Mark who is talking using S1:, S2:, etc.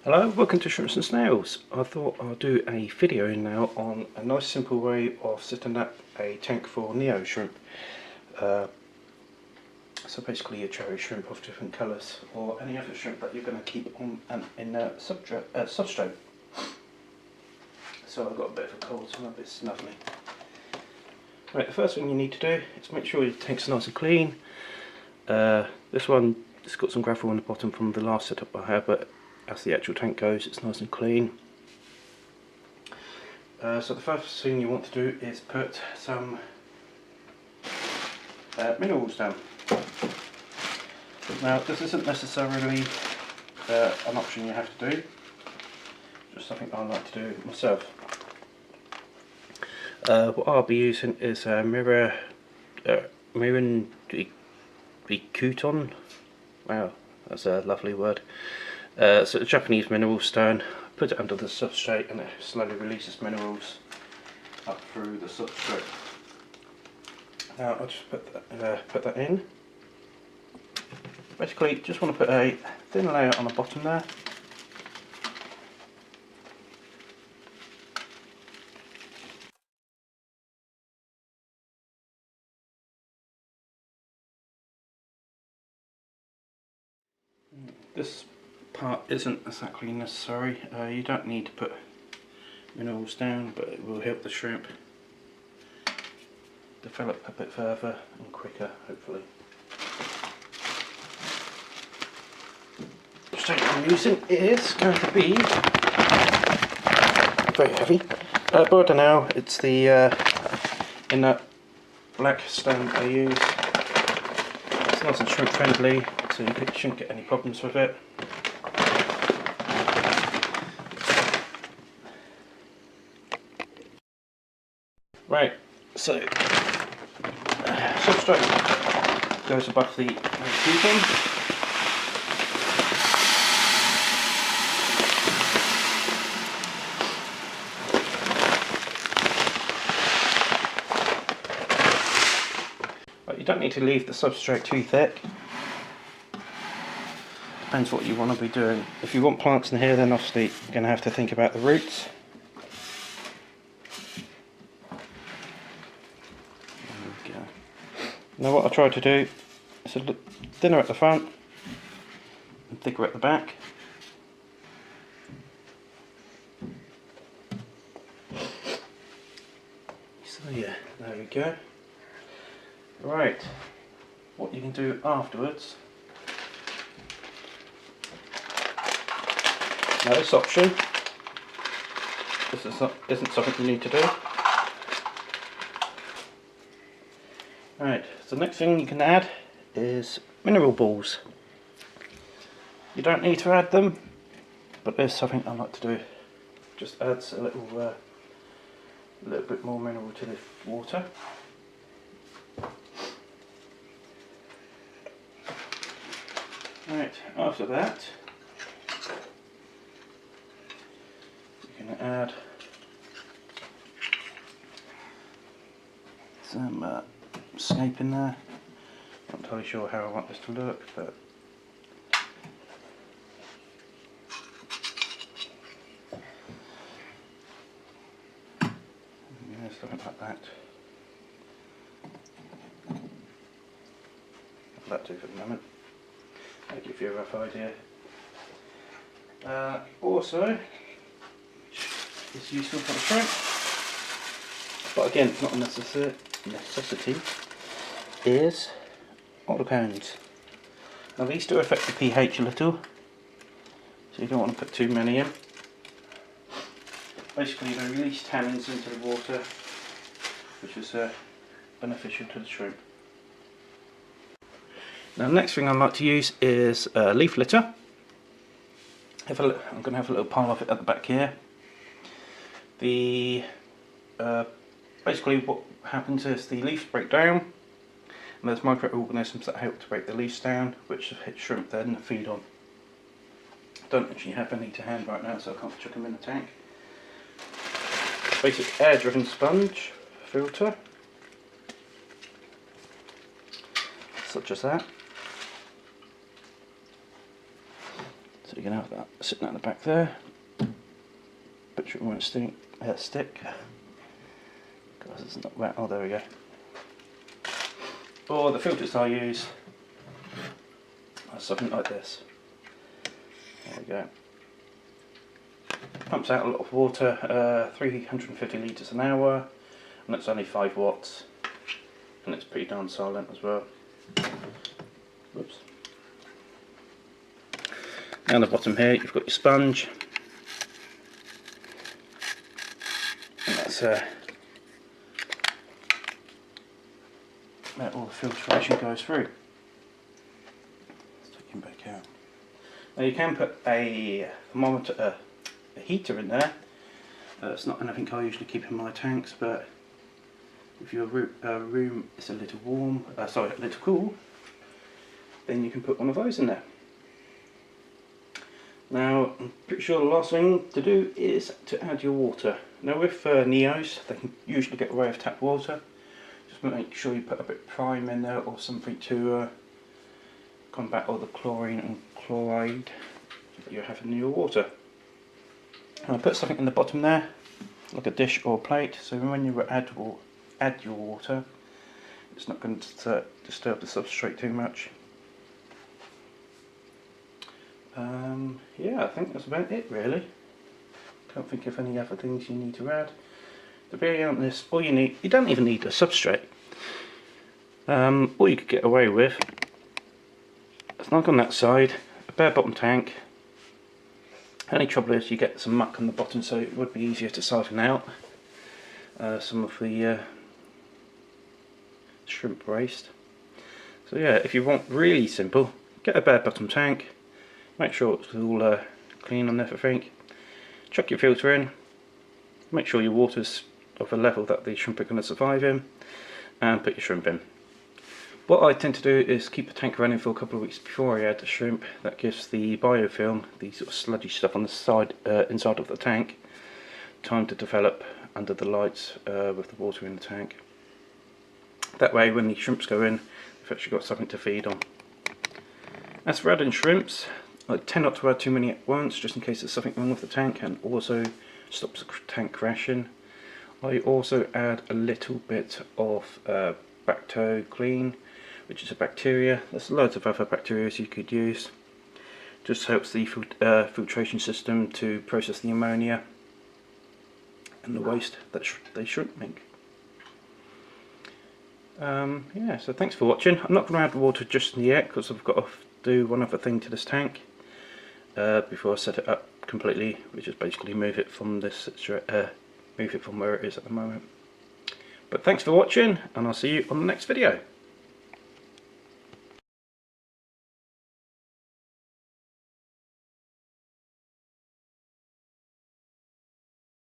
S1: Hello, welcome to Shrimps and Snails. I thought I'll do a video now on a nice simple way of setting up a tank for Neo shrimp. So basically a cherry shrimp of different colours, or any other shrimp that you're going to keep on an inert substrate. So I've got a bit of a cold, so I'm a bit snuffly. Right, the first thing you need to do is make sure your tank's nice and clean. This one, it's got some gravel on the bottom from the last setup I had, but as the actual tank goes, it's nice and clean. So the first thing you want to do is put some minerals down. Now this isn't necessarily an option you have to do, just something I like to do myself. What I'll be using is Mirin. Wow, that's a lovely word. So the Japanese mineral stone, put it under the substrate and it slowly releases minerals up through the substrate. Now I'll just put that in. Basically just want to put a thin layer on the bottom there. This part isn't exactly necessary. You don't need to put minerals down, but it will help the shrimp develop a bit further and quicker, hopefully. The substrate I'm using is going to be very heavy. Botanicals, it's the inert black stone I use. It's nice and shrimp friendly, so you shouldn't get any problems with it. Right, so substrate goes above the tubing. But you don't need to leave the substrate too thick. Depends what you want to be doing. If you want plants in here, then obviously you're going to have to think about the roots. Now what I try to do is a little thinner at the front and thicker at the back. So yeah, there we go. Right, what you can do afterwards. Now this option, isn't something you need to do. Right, so the next thing you can add is mineral balls. You don't need to add them, but there's something I like to do. Just adds a little bit more mineral to the water. Right, after that, you can add some snape in there. Not entirely sure how I want this to look, but yeah, something like that. That'll do for the moment. That'll give you a rough idea. Also, it's useful for the shrimp, but again, not a necessity, is oil cones. Now these do affect the pH a little, so you don't want to put too many in. Basically they release tannins into the water, which is beneficial to the shrimp. Now the next thing I like to use is leaf litter. I'm going to have a little pile of it at the back here. Basically what happens is the leaves break down, and there's microorganisms that help to break the leaves down, which the shrimp then feed on. I don't actually have any to hand right now, so I can't chuck them in the tank. Basic air driven sponge filter, such as that. So you can have that sitting at the back there. But sure it won't stick. Because it's not wet. Oh, there we go. Or the filters I use are something like this. There we go. Pumps out a lot of water, 350 litres an hour, and it's only 5 watts, and it's pretty darn silent as well. Whoops. Down the bottom here you've got your sponge, and that's where all the filtration goes through. Let's take him back out. Now you can put a thermometer, a heater in there. It's not anything I usually keep in my tanks, but if your room is a little warm, a little cool, then you can put one of those in there. Now, I'm pretty sure the last thing to do is to add your water. Now with Neos, they can usually get away with tap water. Just make sure you put a bit of prime in there or something to combat all the chlorine and chloride that you have in your water. And I put something in the bottom there, like a dish or plate, so when you add your water, it's not going to disturb the substrate too much. Yeah, I think that's about it really. Can't think of any other things you need to add. To be honest, all you don't even need a substrate. All you could get away with, it's not on that side, a bare bottom tank. Only trouble is you get some muck on the bottom, so it would be easier to siphon out some of the shrimp waste. So yeah, if you want really simple, get a bare bottom tank, make sure it's all clean and everything, chuck your filter in, make sure your water's of a level that the shrimp are going to survive in, and put your shrimp in. What I tend to do is keep the tank running for a couple of weeks before I add the shrimp. That gives the biofilm, the sort of sludgy stuff on the side, inside of the tank, time to develop under the lights with the water in the tank. That way when the shrimps go in, they've actually got something to feed on. As for adding shrimps, I tend not to add too many at once, just in case there's something wrong with the tank, and also stops the tank crashing. I also add a little bit of Bacto Clean, which is a bacteria. There's loads of other bacteria you could use. Just helps the filtration system to process the ammonia and the waste that they shrimp make. Yeah, so thanks for watching. I'm not going to add water just yet because I've got to do one other thing to this tank before I set it up completely, which is basically move it from where it is at the moment. But thanks for watching, and I'll see you on the next video.